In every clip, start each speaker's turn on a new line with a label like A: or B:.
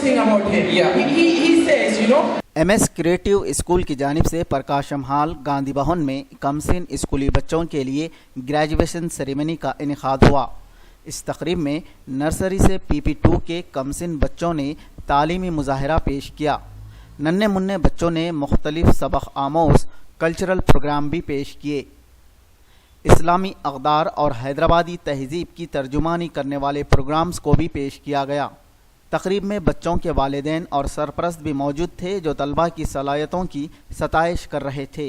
A: thing about him.
B: Yeah.
A: He says,
C: MS creative school की जानिब से प्रकाशम हाल गांधी भवन में कमसिन स्कूली बच्चों के लिए ग्रेजुएशन सेरेमनी का इनेकाद हुआ। इस तकरीब में नर्सरी से PP2 के कमसिन बच्चों ने तालीमी मुजाहरा पेश किया। नन्हे मुन्ने बच्चों ने मुख्तलिफ सबक आमोज कल्चरल प्रोग्राम भी पेश किए। इस्लामी अक़दार और हैदराबादी तहजीब की तर्जुमानी करने वाले प्रोग्राम्स को भी पेश किया गया। तकरीब में बच्चों के वालिदैन और सरपरस्त भी मौजूद थे जो तलबा की सलाहियतों की सताइश कर रहे थे।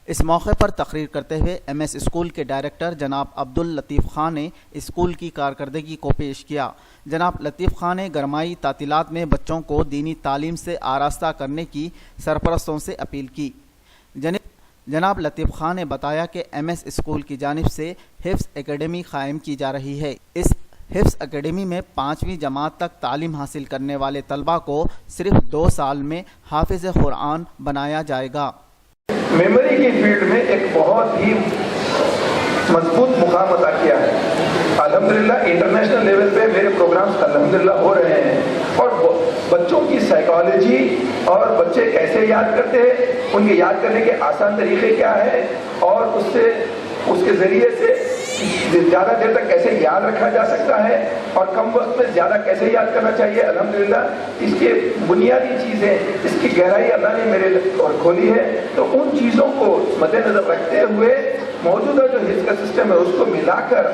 C: इस मौके पर तकरीर करते हुए MS स्कूल के डायरेक्टर जनाब अब्दुल लतीफ़ खान ने स्कूल की कारकर्दगी को पेश किया। जनाब लतीफ़ खान ने गरमाई तातीलात में बच्चों को दीनी तालीम से आरास्ता करने की सरपरस्तों से अपील की। जनाब लतीफ़ खान ने बताया कि MS स्कूल की जानिब से हिफ्ज़ एकेडमी कायम की जा रही है। इस हिफ्ज़ एकेडमी में 5वीं जमात तक तालीम हासिल करने वाले तलबा को सिर्फ 2 साल में हाफिज़ कुरान बनाया जाएगा।
D: मेमोरी की फील्ड में एक बहुत ही मजबूत मुकाम अता किया है। अल्हम्दुलिल्लाह इंटरनेशनल लेवल पे मेरे प्रोग्राम्स अल्हम्दुलिल्लाह हो रहे हैं और बच्चों की साइकोलॉजी और बच्चे कैसे याद करते हैं, उनके याद करने के आसान तरीके क्या है और उसके जरिए से ज़्यादा देर तक कैसे याद रखा जा सकता है और कम वक्त में ज़्यादा कैसे याद करना चाहिए। अल्हम्दुलिल्लाह इसके बुनियादी चीज़ें, इसकी गहराई अल्लाह ने मेरे और खोली है। तो उन चीज़ों को मद्देनजर रखते हुए मौजूदा जो हिफ्ज़ का सिस्टम है उसको मिलाकर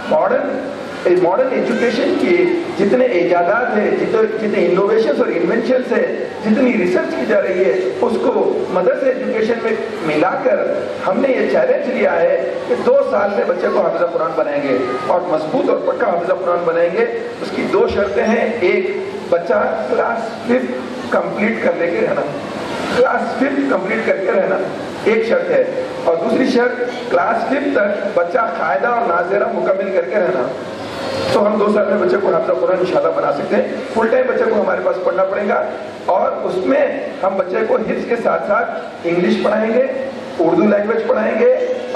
D: मॉडर्न एजुकेशन की जितने इजादात है, जितने इनोवेशन और इन्वेंशन है, जितनी रिसर्च की जा रही है उसको मदरसा एजुकेशन में मिलाकर हमने ये चैलेंज लिया है कि 2 साल में बच्चे को हाफिज़ कुरान बनाएंगे और मजबूत और पक्का हाफिज़ कुरान बनाएंगे। उसकी 2 शर्तें हैं। एक, बच्चा क्लास 5 कंप्लीट कर लेके रहना, क्लास 5 कंप्लीट करके रहना एक शर्त है, और दूसरी शर्त क्लास 5 तक बच्चा कायदा और नाज़िरा मुकम्मल करके रहना। तो हम 2 साल में बच्चे को हाफिज़ कुरान इंशाल्लाह बना सकते हैं। फुल टाइम बच्चे को हमारे पास पढ़ना पड़ेगा और उसमें हम बच्चे को हिफ्ज़ के साथ साथ इंग्लिश पढ़ाएंगे, उर्दू लैंग्वेज पढ़ाएंगे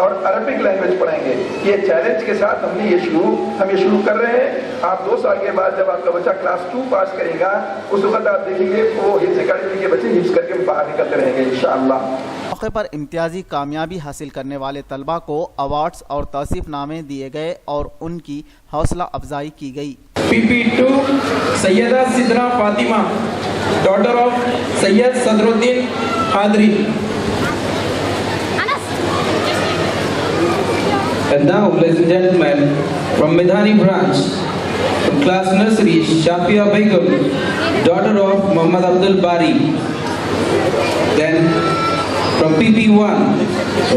D: और अरबिक लैंग्वेज पढ़ाएंगे। ये चैलेंज के साथ हम ये शुरू कर रहे हैं। आप 2 साल के बाद जब आपका बच्चा क्लास 2 पास करेगा उस वक्त आप देखेंगे वो हिफ्ज़ एकेडमी के बच्चे हिफ्ज़ करके बाहर निकलते रहेंगे इंशाअल्लाह।
C: मौके पर इम्तियाजी कामयाबी हासिल करने वाले तलबा को अवार्ड्स और तौसीफ़नामे दिए गए और उनकी हौसला अफजाई की गई।
A: PP2 Syeda Sidra Fatima, daughter of Syed Sadruddin Qadri.
B: And now, ladies and gentlemen, from Medhani branch, from class nursery, Shafia Begum, daughter of Muhammad Abdul Bari. Then, from PP1,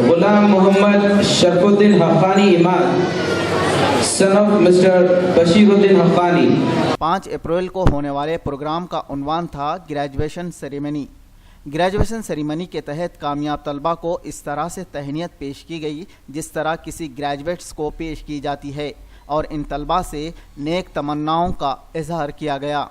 B: Ghulam Muhammad Sharfuddin Haqqani Imad, son of Mr. Bashiruddin Haqqani.
C: 5 अप्रैल को होने वाले programme का उन्वान था graduation ceremony. Graduation ceremony के तहत कामयाब तलबा को इस तरह से तहनीत पेश की गई जिस तरह किसी ग्रेजुएट्स को पेश की जाती है और इन तलबा से नेक तमन्नाओं का इजहार किया गया।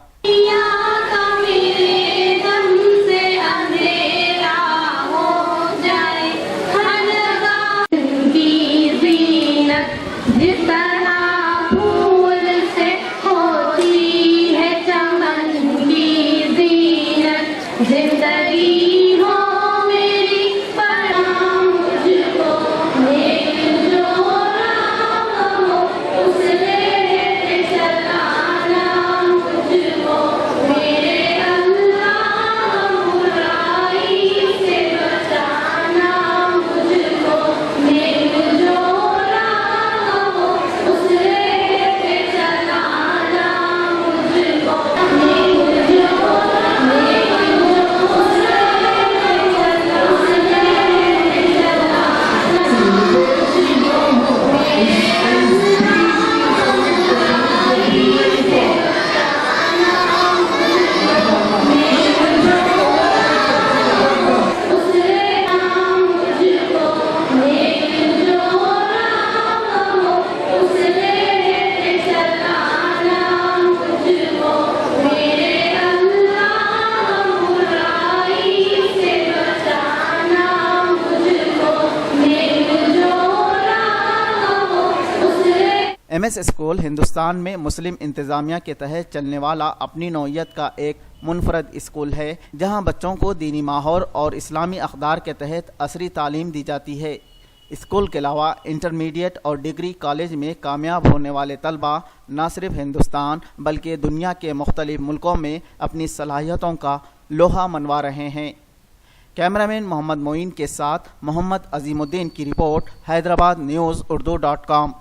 C: MS स्कूल हिंदुस्तान में मुस्लिम इंतज़ामिया के तहत चलने वाला अपनी नौइयत का एक मुनफरद स्कूल है, जहां बच्चों को दीनी माहौल और इस्लामी अक़दार के तहत असरी तालीम दी जाती है। स्कूल के अलावा इंटरमीडिएट और डिग्री कॉलेज में कामयाब होने वाले तलबा न सिर्फ हिंदुस्तान बल्कि दुनिया के मुख्तलिफ मुल्कों में अपनी सलाहियतों का लोहा मनवा रहे हैं। कैमरामैन मोहम्मद मोइन के साथ मोहम्मद अजीमुद्दीन की रिपोर्ट, हैदराबाद न्यूज़ उर्दू.com।